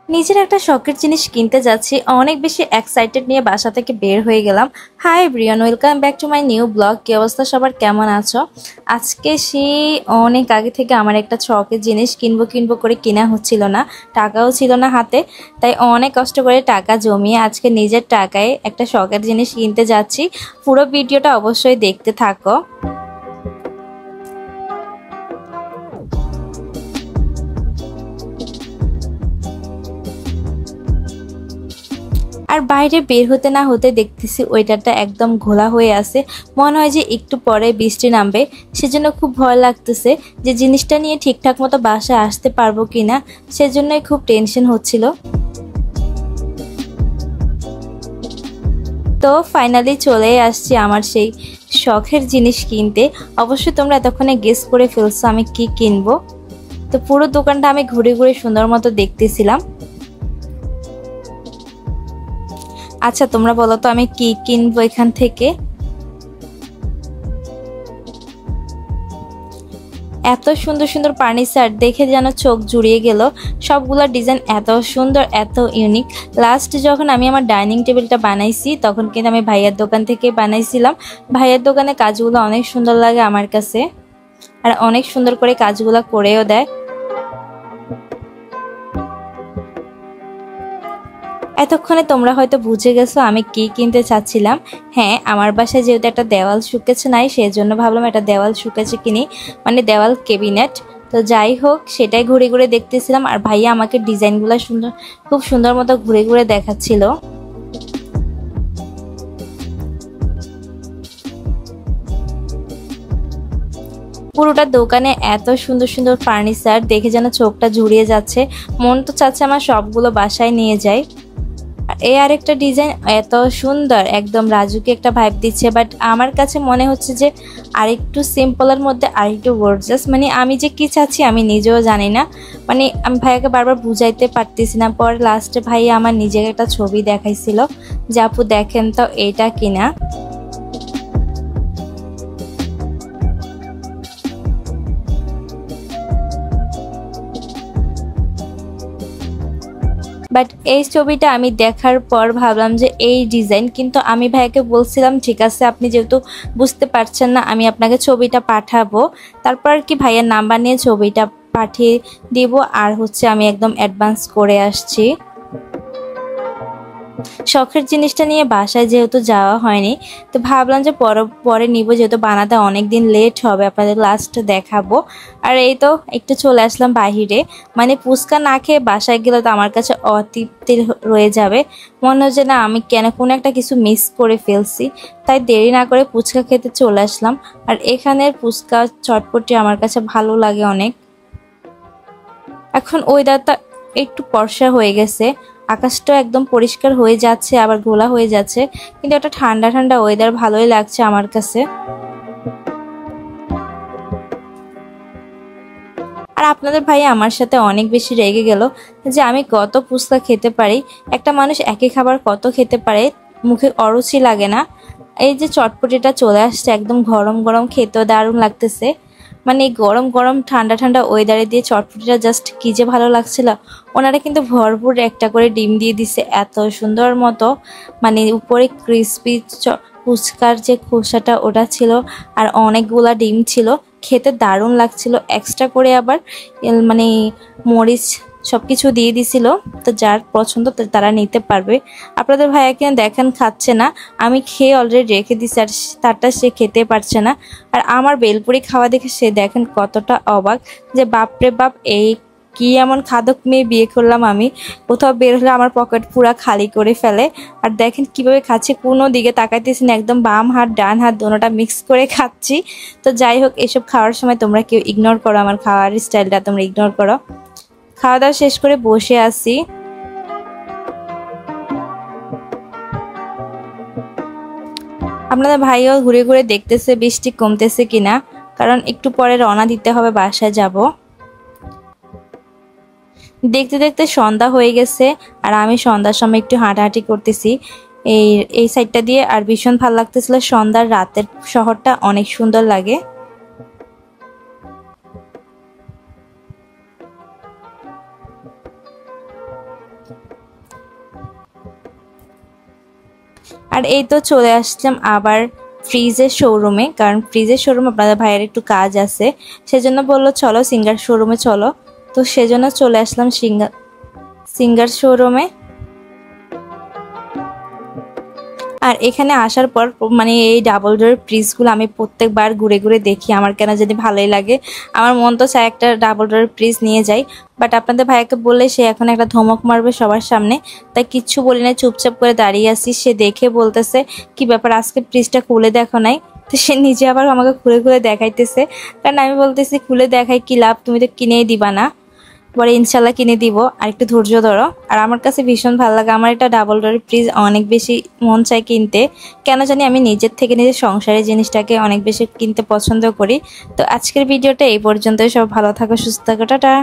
নিজের একটা শখের জিনিস কিনতে যাচ্ছি, অনেক বেশি এক্সাইটেড নিয়ে বাসা থেকে বের হয়ে গেলাম। Hi everyone, welcome back to my new blog. কি অবস্থা সবার, কেমন আছো? আজকে সেই অনেক আগে থেকে আমার একটা শখের জিনিস কিনবো কিনবো করে কেনা হচ্ছিল না, টাকাও ছিল না হাতে। তাই অনেক কষ্ট করে টাকা জমিয়ে আজকে নিজের টাকায় একটা শখের জিনিস কিনতে যাচ্ছি। পুরো ভিডিওটা অবশ্যই দেখতে থাকো। আর বাইরে বের হতে না হতে দেখতেছি ওয়েদারটা একদম ঘোলা হয়ে আছে, মনে হয় যে একটু পরে বৃষ্টি নামবে। সেজন্য খুব ভয় লাগতেছে যে জিনিসটা নিয়ে ঠিকঠাক মতো বাসায় আসতে পারবো কিনা, সেজন্যই খুব টেনশন হচ্ছিল। তো ফাইনালি চলে আসছি আমার সেই শখের জিনিস কিনতে। অবশ্যই তোমরা এতক্ষণে গেস করে ফেলছো আমি কি কিনবো। তো পুরো দোকানটা আমি ঘুরে ঘুরে সুন্দর মতো দেখতেছিলাম। আচ্ছা তোমরা বলো তো আমি কি কিনবো এখান থেকে। এত সুন্দর সুন্দর ফার্নিচার দেখে যেন চোখ জুড়িয়ে গেল। সবগুলোর ডিজাইন এত সুন্দর, এত ইউনিক। লাস্ট যখন আমি আমার ডাইনিং টেবিলটা বানাইছি তখন কিন্তু আমি ভাইয়ার দোকান থেকে বানাইছিলাম। ভাইয়ার দোকানে কাজগুলো অনেক সুন্দর লাগে আমার কাছে, আর অনেক সুন্দর করে কাজগুলো করেও দেয়। এতক্ষণে তোমরা হয়তো বুঝে গেছো আমি কি কিনতে চাচ্ছিলাম। হ্যাঁ, আমার বাসায় যেহেতু একটা দেওয়াল শুকেছে নাই, সেই জন্য ভাবলাম একটা দেওয়াল শুকেছে কিনি, মানে দেওয়াল ক্যাবিনেট। তো যাই হোক, সেটাই ঘুরে ঘুরে দেখতেছিলাম আর ভাইয়া আমাকে ডিজাইনগুলো খুব সুন্দর মতো ঘুরে ঘুরে দেখাচ্ছিল। পুরোটা দোকানে এত সুন্দর সুন্দর ফার্নিচার দেখে যেন চোখটা জুড়িয়ে যাচ্ছে। মন তো চাচ্ছে আমার সবগুলো বাসায় নিয়ে যাই। এই আরেকটা ডিজাইন এত সুন্দর, একদম রাজুকে একটা ভাইব দিচ্ছে, বাট আমার কাছে মনে হচ্ছে যে আরেকটু সিম্পলের মধ্যে আরেকটু গর্জিয়াস। মানে আমি যে কি চাচ্ছি আমি নিজেও জানি না, মানে আমি ভাইয়াকে বারবার বুঝাইতে পারতেছি না। পর লাস্টে ভাইয়া আমার নিজের একটা ছবি দেখাইছিল যে আপু দেখেন তো এইটা কিনা। বাট এই ছবিটা আমি দেখার পর ভাবলাম যে এই ডিজাইন, কিন্তু আমি ভাইয়াকে বলছিলাম ঠিক আছে আপনি যেহেতু বুঝতে পারছেন না আমি আপনাকে ছবিটা পাঠাবো। তারপর আর কি ভাইয়ার নাম্বার নিয়ে ছবিটা পাঠিয়ে দিব, আর হচ্ছে আমি একদম অ্যাডভান্স করে আসছি। শখের জিনিসটা নিয়ে বাসায় যেহেতু যাওয়া হয়নি, তো ভাবলাম যে পরে নিব, যেহেতু বানাতে অনেক দিন লেট হবে, আপনাদের লাস্ট দেখাবো। আর এই তো একটু চলে আসলাম বাহিরে, মানে ফুচকা না খেয়ে বাসায় গেলে তো আমার কাছে অতৃপ্তি রয়ে যাবে। মনে হচ্ছে না আমি কেন কোনো একটা কিছু মিস করে ফেলছি। তাই দেরি না করে ফুচকা খেতে চলে আসলাম। আর এখানের ফুচকা চটপটি আমার কাছে ভালো লাগে অনেক। এখন ওয়েদারটা একটু ফর্সা হয়ে গেছে, আকাশটা একদম পরিষ্কার হয়ে যাচ্ছে আবার ঘোলা হয়ে যাচ্ছে, কিন্তু একটা ঠান্ডা ঠান্ডা ওয়েদার ভালোই লাগছে আমার কাছে। আর আপনাদের ভাই আমার সাথে অনেক বেশি রেগে গেল যে আমি কত ফুচকা খেতে পারি। একটা মানুষ একই খাবার কত খেতে পারে, মুখে অরুচি লাগে না। এই যে চটপটিটা চলে আসছে একদম গরম গরম, খেতেও দারুণ লাগতেছে। মানে এই গরম গরম ঠান্ডা ঠান্ডা ওয়েদারে দিয়ে চটপটিটা জাস্ট কি যে ভালো লাগছিল। ওনারা কিন্তু ভরপুর একটা করে ডিম দিয়ে দিছে এত সুন্দর মতো, মানে উপরে ক্রিসপি ফুচকার যে খোসাটা ওটা ছিল, আর অনেকগুলা ডিম ছিল। খেতে দারুণ লাগছিল। এক্সট্রা করে আবার মানে মরিচ সবকিছু দিয়ে দিছিল। তো যার পছন্দ তারা নিতে পারবে। আপনাদের ভাইয়া কিনা দেখেন খাচ্ছে না, আমি খেয়ে অলরেডি রেখে দিছি, আর তারটা সে খেতে পারছে না। আর আমার বেলপুরি খাওয়া দেখে সে দেখেন কতটা অবাক, যে বাপরে বাপ, এই কি এমন খাদক মেয়ে বিয়ে করলাম আমি। কোথাও বের হলে আমার পকেট পুরা খালি করে ফেলে। আর দেখেন কিভাবে খাচ্ছে, কোনো দিকে তাকাইতেছি না, একদম বাম হাত ডান হাত দোনোটা মিক্স করে খাচ্ছি। তো যাই হোক, এসব খাওয়ার সময় তোমরা কেউ ইগনোর করো, আমার খাওয়ার স্টাইলটা তোমরা ইগনোর করো। খাওয়া দাওয়া শেষ করে বসে আছি। আপনাদের ভাইও ঘুরে ঘুরে দেখতেছে বৃষ্টি কমতেছে কিনা, কারণ একটু পরে রওনা দিতে হবে, বাসায় যাব। দেখতে দেখতে সন্ধ্যা হয়ে গেছে, আর আমি সন্ধ্যার সময় একটু হাঁটাহাঁটি করতেছি এই এই সাইডটা দিয়ে। আর ভীষণ ভালো লাগতেছিল, সন্ধ্যার রাতের শহরটা অনেক সুন্দর লাগে। আর এই তো চলে আসলাম আবার ফ্রিজের শোরুমে, কারণ ফ্রিজের শোরুমে আপনাদের ভাইয়ের একটু কাজ আছে, সেজন্য বললো চলো সিঙ্গার শোরুমে চলো। তো সেজন্য চলে আসলাম সিঙ্গার শোরুমে। আর এখানে আসার পর মানে এই ডাবল ডোরের ফ্রিজগুলো আমি প্রত্যেকবার ঘুরে ঘুরে দেখি, আমার কেন যদি ভালোই লাগে, আমার মন তো চায় একটা ডাবল ডোরের ফ্রিজ নিয়ে যাই। বাট আপনাদের ভাইয়াকে বললে সে এখন একটা ধমক মারবে সবার সামনে, তাই কিচ্ছু বলি না, চুপচাপ করে দাঁড়িয়ে আছি। সে দেখে বলতেছে কি ব্যাপার আজকে ফ্রিজটা খুলে দেখো নাই? তো সে নিজে আবার আমাকে খুলে খুলে দেখাইতেছে, কারণ আমি বলতেছি খুলে দেখাই কি লাভ, তুমি তো কিনেই দিবা না। পরে ইনশাল্লাহ কিনে দিব, আর একটু ধৈর্য ধরো। আর আমার কাছে ভীষণ ভালো লাগে, আমার এটা ডাবল ডোরের ফ্রিজ অনেক বেশি মন চাই কিনতে, কেন জানি আমি নিজের থেকে নিজের সংসারের জিনিসটাকে অনেক বেশি কিনতে পছন্দ করি। তো আজকের ভিডিওটা এই পর্যন্তই, সব ভালো থাকো, সুস্থ থাকো, টাটা।